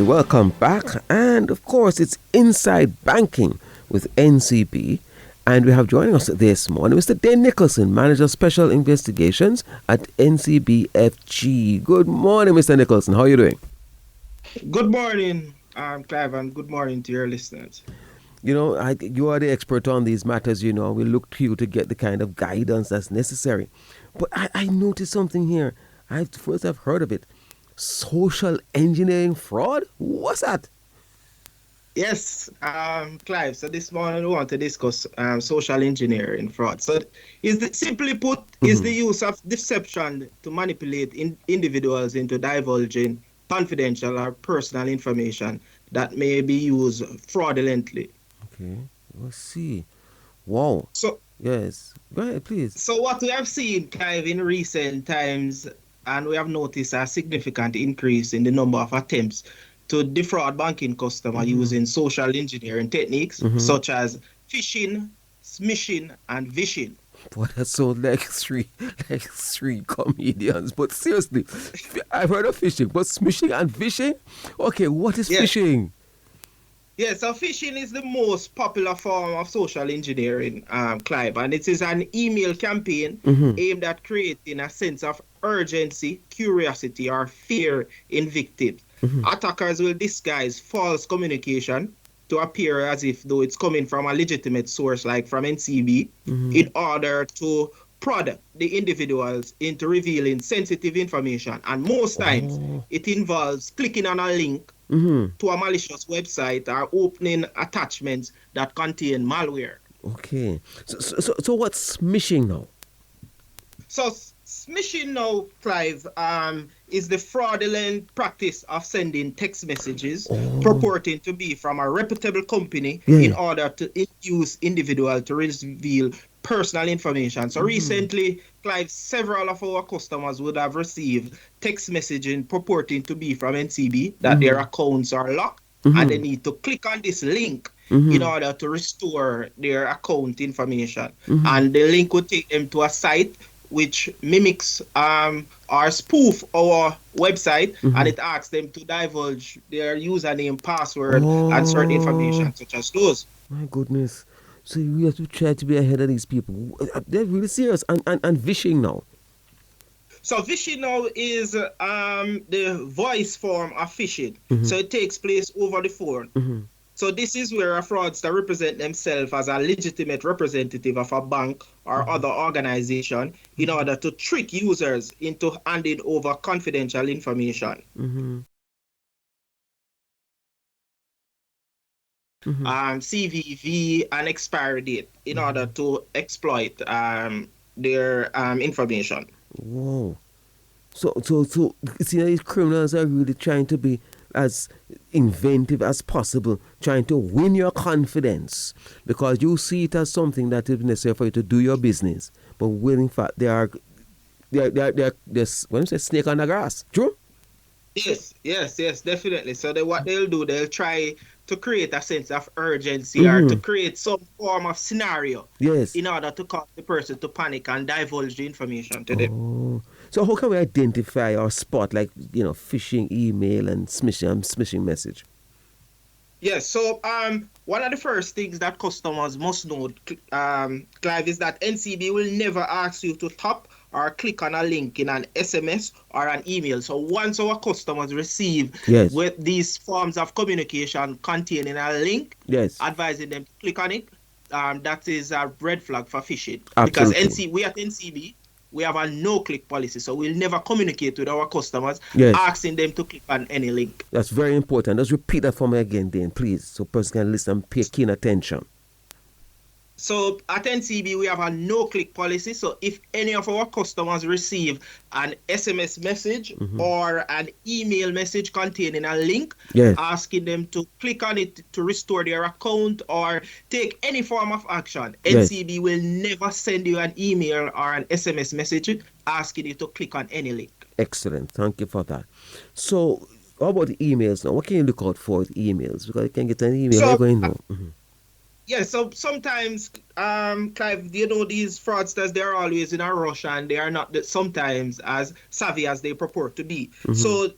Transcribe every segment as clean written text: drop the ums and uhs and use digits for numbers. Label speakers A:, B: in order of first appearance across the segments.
A: Welcome back, and of course, it's Inside Banking with NCB. And we have joining us this morning Mr. Dane Nicholson, Manager Special Investigations at NCBFG. Good morning, Mr. Nicholson. How are you doing?
B: Good morning, Clive, and good morning to your listeners.
A: You are the expert on these matters. We look to you to get the kind of guidance that's necessary. But I noticed something here. I've heard of it. Social engineering fraud? What's that?
B: Yes, Clive. So this morning we want to discuss social engineering fraud. So, simply put, is the use of deception to manipulate individuals into divulging confidential or personal information that may be used fraudulently.
A: Okay, let's see. Wow.
B: So,
A: Yes. Go ahead, please.
B: so what we have seen, Clive, in recent times, and we have noticed a significant increase in the number of attempts to defraud banking customers using social engineering techniques such as phishing, smishing, and vishing.
A: Boy, that sounds like three comedians. But seriously, I've heard of phishing, but smishing and fishing? Okay, what is
B: Yes.
A: phishing?
B: Yeah, so phishing is the most popular form of social engineering, Clive, and it is an email campaign aimed at creating a sense of urgency, curiosity, or fear in victims. Attackers will disguise false communication to appear as if though it's coming from a legitimate source like from NCB in order to prod the individuals into revealing sensitive information. And most times
A: Oh.
B: it involves clicking on a link to a malicious website or opening attachments that contain malware.
A: Okay. So what's smishing now?
B: So smishing now, Clive, is the fraudulent practice of sending text messages
A: Oh.
B: purporting to be from a reputable company in
A: Yeah.
B: order to induce individual to reveal personal information. So recently, Clive, several of our customers would have received text messaging purporting to be from NCB that their accounts are locked and they need to click on this link in order to restore their account information. And the link would take them to a site which mimics or spoof our website, and it asks them to divulge their username, password, and certain
A: Oh,
B: information such as those.
A: my goodness. So we have to try to be ahead of these people. They're really serious and vishing now.
B: So phishing now is the voice form of phishing. So it takes place over the phone. So this is where a fraudster represent themselves as a legitimate representative of a bank or other organization in order to trick users into handing over confidential information, CVV, and expiry date in order to exploit their information.
A: Whoa. So, these criminals are really trying to be as inventive as possible, trying to win your confidence because you see it as something that is necessary for you to do your business. But when in fact they're when you say snake on the grass, true?
B: Yes, definitely. So what they'll do, they'll try to create a sense of urgency or to create some form of scenario
A: Yes.
B: in order to cause the person to panic and divulge the information to them.
A: Oh. So how can we identify or spot like phishing email and smishing message?
B: Yes, so one of the first things that customers must know, Clive, is that NCB will never ask you to tap or click on a link in an SMS or an email. So once our customers receive
A: Yes.
B: with these forms of communication containing a link,
A: Yes.
B: advising them to click on it, that is a red flag for phishing. Because
A: Absolutely.
B: we at NCB, we have a no-click policy, so we'll never communicate with our customers
A: Yes.
B: asking them to click on any link.
A: That's very important. Just repeat that for me again, Dane, please, so person can listen and pay keen attention.
B: So at NCB, we have a no-click policy. So if any of our customers receive an SMS message or an email message containing a link
A: Yes.
B: asking them to click on it to restore their account or take any form of action,
A: Yes.
B: NCB will never send you an email or an SMS message asking you to click on any link.
A: Excellent. Thank you for that. So, how about the emails now? What can you look out for with emails? Because you can get an email
B: So
A: going now.
B: Yeah, so sometimes, Clive, these fraudsters, they're always in a rush and they are not sometimes as savvy as they purport to be.
A: Mm-hmm.
B: So,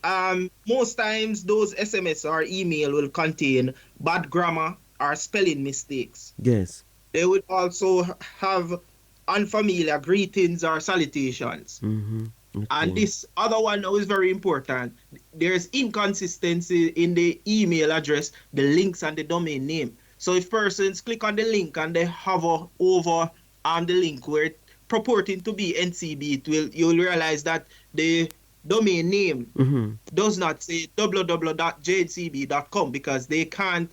B: most times those SMS or email will contain bad grammar or spelling mistakes.
A: Yes.
B: They would also have unfamiliar greetings or salutations.
A: Mm-hmm.
B: And
A: Okay.
B: this other one now is very important. There's inconsistency in the email address, the links, and the domain name. So if persons click on the link and they hover over the link where it purporting to be NCB, you'll realize that the domain name
A: Mm-hmm.
B: does not say www.jncb.com because they can't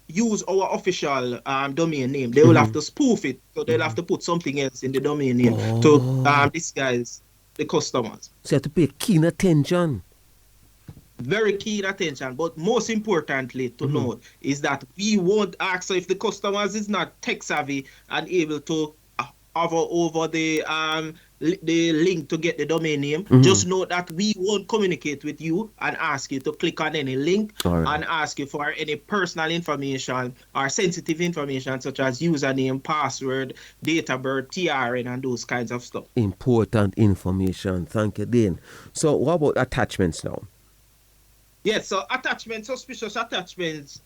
B: use our official domain name. They will have
A: Mm-hmm.
B: to spoof it, so they'll have
A: Mm-hmm.
B: to put something else in the domain name to
A: Oh.
B: disguise the customers.
A: So you have to pay keen attention.
B: Very keen attention, but most importantly to
A: Mm-hmm.
B: note is that we won't ask. So if the customers is not tech savvy and able to hover over the link to get the domain name,
A: Mm-hmm.
B: just note that we won't communicate with you and ask you to click on any link
A: All right.
B: and ask you for any personal information or sensitive information such as username, password, date of birth, TRN, and those kinds of stuff.
A: Important information. Thank you, Dane. So what about attachments now?
B: Yes, so suspicious attachments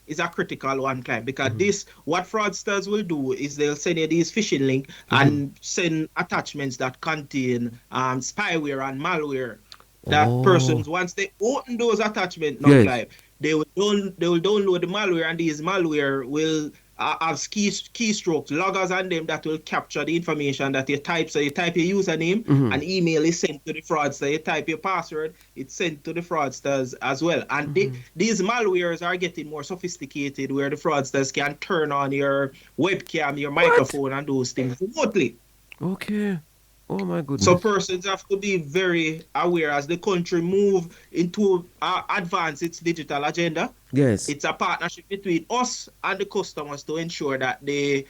B: is a critical one, Clive, because
A: Mm-hmm.
B: this what fraudsters will do is they'll send you these phishing link
A: Mm-hmm.
B: and send attachments that contain spyware and malware. That
A: Oh.
B: persons once they open those attachments, now
A: Yes.
B: Clive, they will download the malware, and these malware will have keystrokes, loggers on them that will capture the information that you type. So you type your username,
A: Mm-hmm.
B: an email is sent to the fraudster. You type your password, it's sent to the fraudsters as well. And
A: Mm-hmm.
B: these malwares are getting more sophisticated, where the fraudsters can turn on your webcam, your
A: What?
B: microphone, and those things remotely.
A: Okay. Oh my
B: So
A: goodness.
B: persons have to be very aware as the country move into advance its digital agenda.
A: Yes.
B: It's a partnership between us and the customers to ensure that they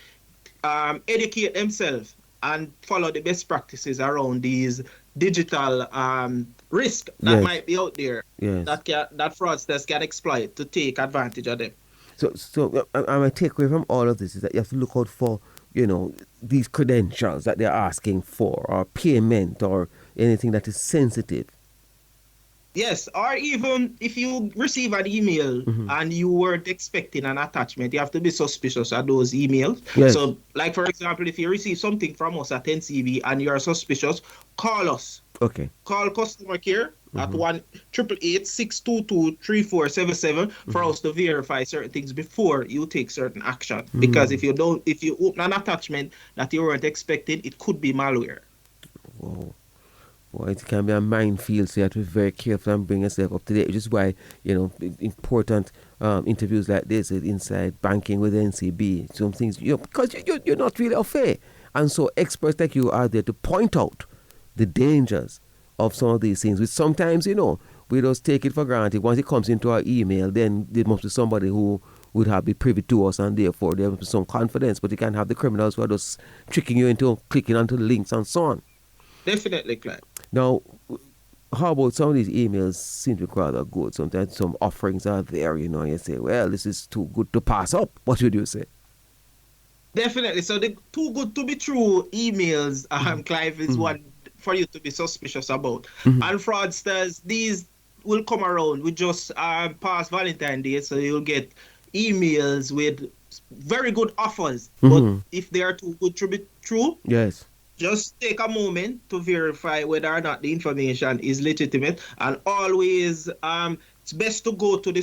B: educate themselves and follow the best practices around these digital risk that
A: Yes.
B: might be out there
A: Yes.
B: that fraudsters can exploit to take advantage of them.
A: So my takeaway from all of this is that you have to look out for, these credentials that they're asking for, or payment, or anything that is sensitive.
B: Yes, or even if you receive an email
A: Mm-hmm.
B: and you weren't expecting an attachment, you have to be suspicious of those emails.
A: Yes.
B: So, like for example, if you receive something from us at NCB and you're suspicious, call us.
A: Okay.
B: Call customer care at
A: Mm-hmm.
B: 1-888-622-3477 for
A: Mm-hmm.
B: us to verify certain things before you take certain action. Because
A: Mm.
B: if you open an attachment that you weren't expecting, it could be malware.
A: Wow. Well, it can be a minefield, so you have to be very careful and bring yourself up to date, which is why, important interviews like this is inside banking with NCB. Some things, because you're not really afraid. And so experts like you are there to point out the dangers of some of these things, which sometimes, we just take it for granted. Once it comes into our email, then there must be somebody who would have be privy to us, and therefore there must be some confidence. But you can't have the criminals who are just tricking you into clicking onto the links and so on.
B: Definitely, Clive.
A: Now, how about some of these emails seem to be rather good? Sometimes some offerings are there, and you say, well, this is too good to pass up. What would you say?
B: Definitely. So the too good to be true emails,
A: Mm-hmm.
B: Clive, is
A: Mm-hmm.
B: one for you to be suspicious about.
A: Mm-hmm.
B: And fraudsters, these will come around. We just past Valentine's Day, so you'll get emails with very good offers. But
A: Mm-hmm.
B: if they are too good to be true,
A: Yes.
B: just take a moment to verify whether or not the information is legitimate, and always it's best to go to the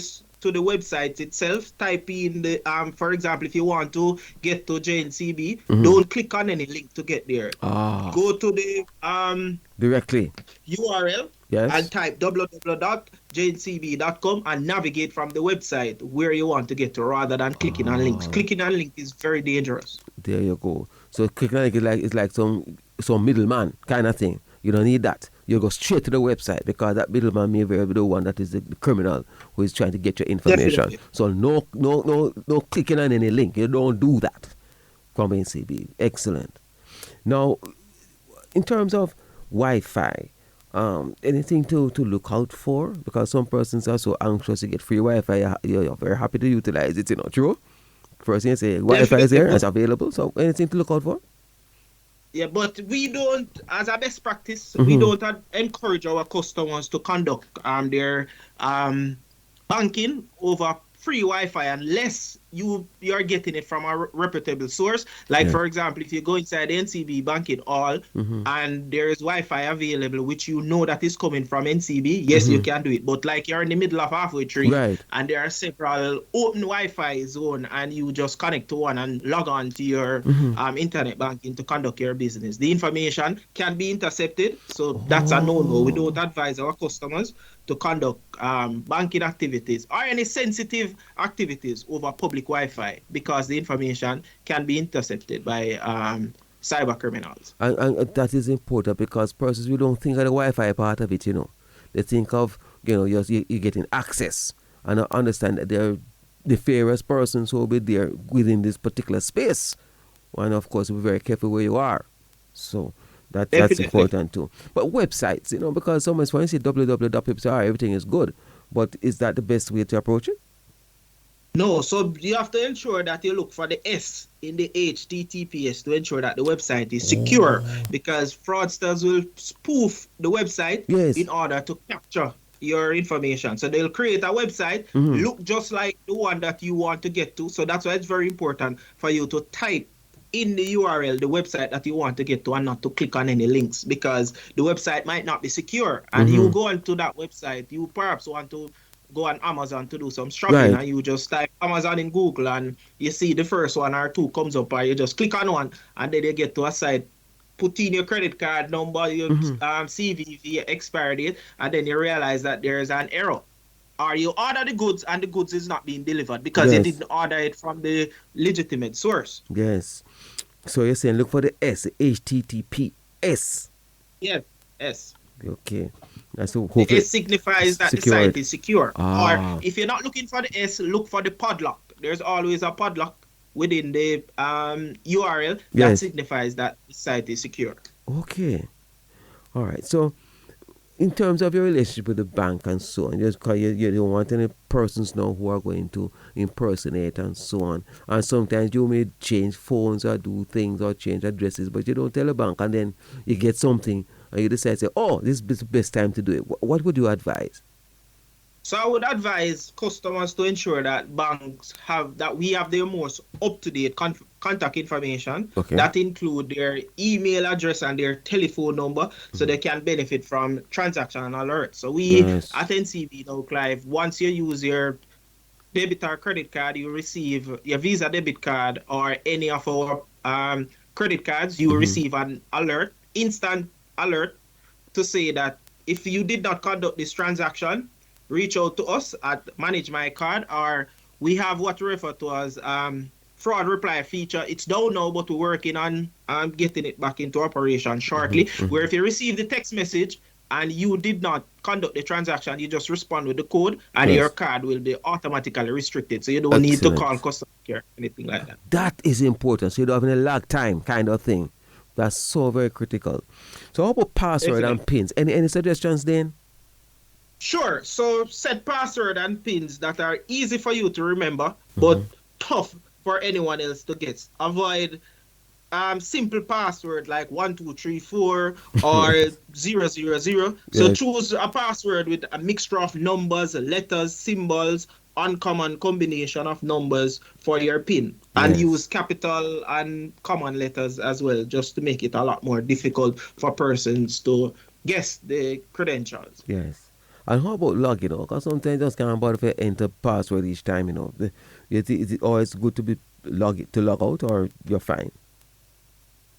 B: website itself, type in the for example, if you want to get to JNCB,
A: Mm-hmm.
B: don't click on any link to get there.
A: Ah,
B: Go to the
A: directly.
B: URL and
A: Yes.
B: type www.jncb.com and navigate from the website where you want to get to, rather than clicking on links.
A: Ah,
B: Clicking on link is very dangerous.
A: there you go. So clicking on it is like some middleman kind of thing. You don't need that. You go straight to the website, because that middleman may very be the one that is the criminal who is trying to get your information.
B: Definitely.
A: So no clicking on any link. You don't do that from NCB. Excellent. Now, in terms of Wi-Fi, anything to look out for? Because some persons are so anxious to get free Wi-Fi. You're very happy to utilize it. True? First thing you say, Wi-Fi is there, it's available. So anything to look out for?
B: Yeah, but we don't, as a best practice, we don't encourage our customers to conduct their banking over free Wi-Fi unless you're getting it from a reputable source. Like, for example, if you go inside the NCB banking hall and there is Wi-Fi available, which you know that is coming from NCB, yes, you can do it. But like you're in the middle of halfway tree and there are several open Wi-Fi zone and you just connect to one and log on to your internet banking to conduct your business. The information can be intercepted, so that's a no-no. We don't advise our customers to conduct banking activities or any sensitive activities over public Wi-Fi because the information can be intercepted by cyber criminals.
A: And that is important because persons, we don't think of the Wi-Fi part of it, They think of, you're getting access. And I understand that there are nefarious persons who will be there within this particular space. And of course, be very careful where you are. So that's important too. But websites, because sometimes when you say www.pipsr, everything is good. But is that the best way to approach it?
B: No, so you have to ensure that you look for the S in the HTTPS to ensure that the website is secure because fraudsters will spoof the website in order to capture your information. So they'll create a website, look just like the one that you want to get to. So that's why it's very important for you to type in the URL, the website that you want to get to and not to click on any links because the website might not be secure. And you go onto that website, you perhaps want to go on Amazon to do some shopping and you just type Amazon in Google and you see the first one or two comes up or you just click on one and then you get to a site, put in your credit card number, your CVV, expiry date, and then you realize that there is an error. Or you order the goods and the goods is not being delivered because you didn't order it from the legitimate source.
A: Yes. So you're saying look for the S, HTTPS.
B: Yes, S.
A: Okay.
B: So the S signifies that the site is secure. Or if you're not looking for the S, look for the padlock. There's always a padlock within the URL that signifies that the site is secure.
A: Okay. All right. So in terms of your relationship with the bank and so on, just because you don't want any persons now who are going to impersonate and so on. And sometimes you may change phones or do things or change addresses, but you don't tell the bank and then you get something and you decide to say, oh, this is the best time to do it. What would you advise?
B: So I would advise customers to ensure that we have their most up-to-date contact information that include their email address and their telephone number so they can benefit from transaction alerts. So we at NCB now, Clive, once you use your debit or credit card, you receive your Visa debit card or any of our credit cards, you will receive an alert, instant alert to say that if you did not conduct this transaction, reach out to us at Manage My Card, or we have what we refer to as fraud reply feature. It's down now, but we're working on getting it back into operation shortly, where if you receive the text message and you did not conduct the transaction, you just respond with the code and your card will be automatically restricted. So you don't need to call customer care or anything like that.
A: That is important. So you don't have any lag time kind of thing. That's so very critical. So how about password and pins? Any suggestions, Dane?
B: Sure. So set password and pins that are easy for you to remember, but tough for anyone else to guess. Avoid simple password like 1234 or 000. So choose a password with a mixture of numbers, letters, symbols, uncommon combination of numbers for your PIN, and use capital and common letters as well, just to make it a lot more difficult for persons to guess the credentials.
A: Yes. And how about login? Because sometimes you just can't bother to enter password each time, Is it always good to log out, or you're fine?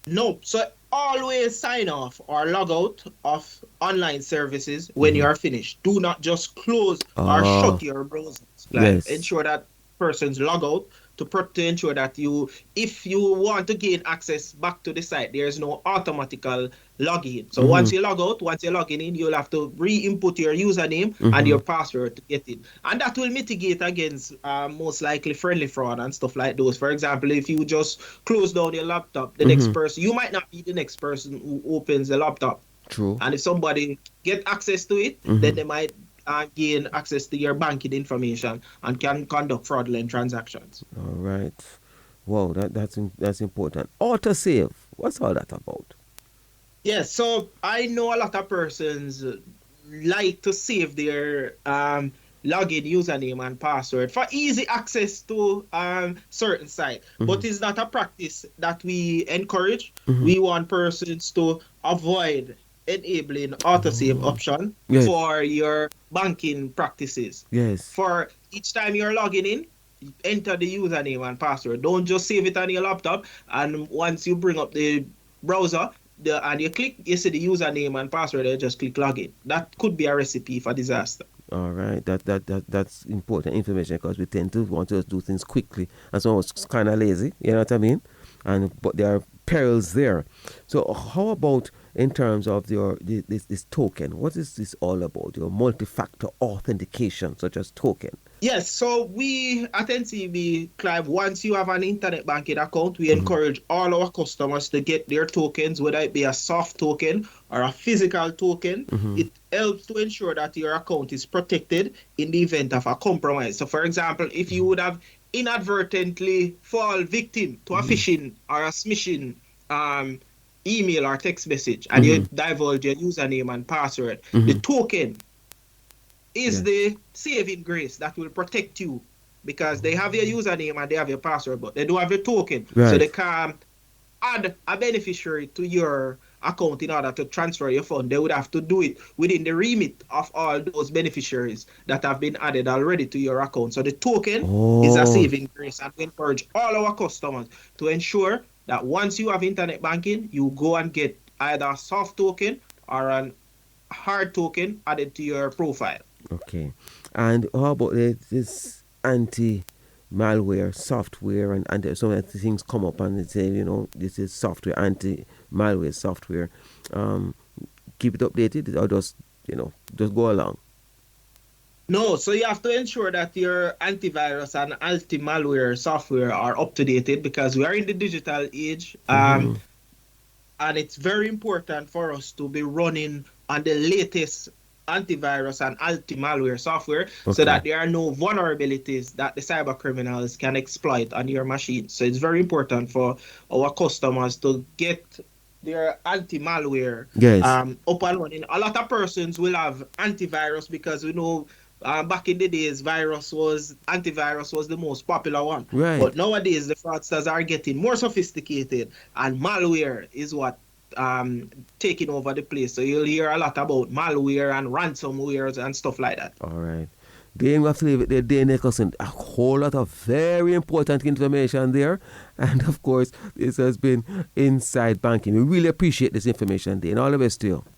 B: No. So always sign off or log out of online services when you are finished. Do not just close or shut your browsers. Ensure that persons log out to ensure that if you want to gain access back to the site, there's no automatical login. So once you log out, once you're logging in, you'll have to re-input your username and your password to get in. And that will mitigate against most likely friendly fraud and stuff like those. For example, if you just close down your laptop, the next person, you might not be the next person who opens the laptop.
A: True.
B: And if somebody get access to it, then they might gain access to your banking information and can conduct fraudulent transactions.
A: All right. Wow, that's important. Autosave. What's all that about?
B: Yes, so I know a lot of persons like to save their login username and password for easy access to certain site, but it's not a practice that we encourage. We want persons to avoid enabling autosave option
A: Yes.
B: for your banking practices.
A: Yes.
B: For each time you're logging in, enter the username and password. Don't just save it on your laptop, and once you bring up the browser and you click, you see the username and password, you just click login. That could be a recipe for disaster.
A: All right, that's important information because we tend to want to do things quickly, and so it's kind of lazy. You know what I mean? But there are perils there. So how about in terms of this token? What is this all about? Your multi-factor authentication, such as token.
B: Yes, so we at NCB, Clive, once you have an internet banking account, we encourage all our customers to get their tokens, whether it be a soft token or a physical token. It helps to ensure that your account is protected in the event of a compromise. So, for example, if you would have inadvertently fall victim to a phishing or a smishing email or text message, and you divulge your username and password, the token is the saving grace that will protect you, because they have your username and they have your password, but they don't have your token.
A: Right.
B: So they can add a beneficiary to your account in order to transfer your fund. They would have to do it within the remit of all those beneficiaries that have been added already to your account. So the token is a saving grace, and we encourage all our customers to ensure that once you have internet banking, you go and get either a soft token or a hard token added to your profile.
A: Okay. And how about this anti-malware software and some of the things come up and they say, this is software, anti-malware software. Keep it updated or just go along?
B: No, so you have to ensure that your antivirus and anti-malware software are up to date, because we are in the digital age. And it's very important for us to be running on the latest antivirus and anti-malware software, so that there are no vulnerabilities that the cyber criminals can exploit on your machine. So it's very important for our customers to get their anti-malware up and running. A lot of persons will have antivirus because we know back in the days, antivirus was the most popular one.
A: Right.
B: But nowadays, the fraudsters are getting more sophisticated, and malware is what taking over the place. So you'll hear a lot about malware and ransomware and stuff like that.
A: All right. Dane, we have to leave it there. Dane Nicholson, a whole lot of very important information there. And of course, this has been Inside Banking. We really appreciate this information, Dane. All the best to you.